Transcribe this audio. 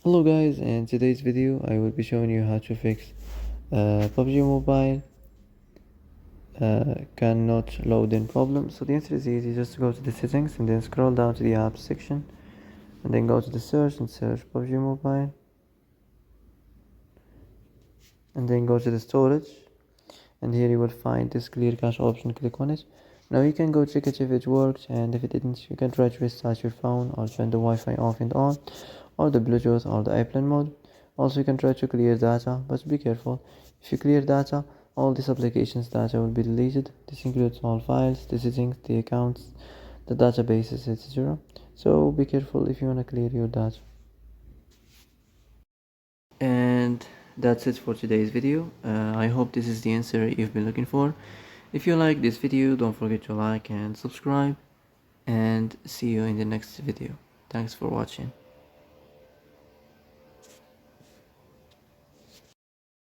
Hello guys, in today's video I will be showing you how to fix PUBG Mobile cannot load in problem. So the answer is easy, just go to the settings and then scroll down to the apps section and then go to the search and search PUBG Mobile and then go to the storage and here you will find this clear cache option. Click on it. Now you can go check it if it works, and if it didn't you can try to restart your phone or turn the Wi-Fi off and on, or the Bluetooth or the airplane mode. Also you can try to clear data, but be careful. If you clear data, all these applications data will be deleted. This includes all files, the settings, the accounts, the databases, etc. So be careful if you want to clear your data. And that's it for today's video. I hope this is the answer you've been looking for. If you like this video, don't forget to like and subscribe, and see you in the next video. Thanks for watching.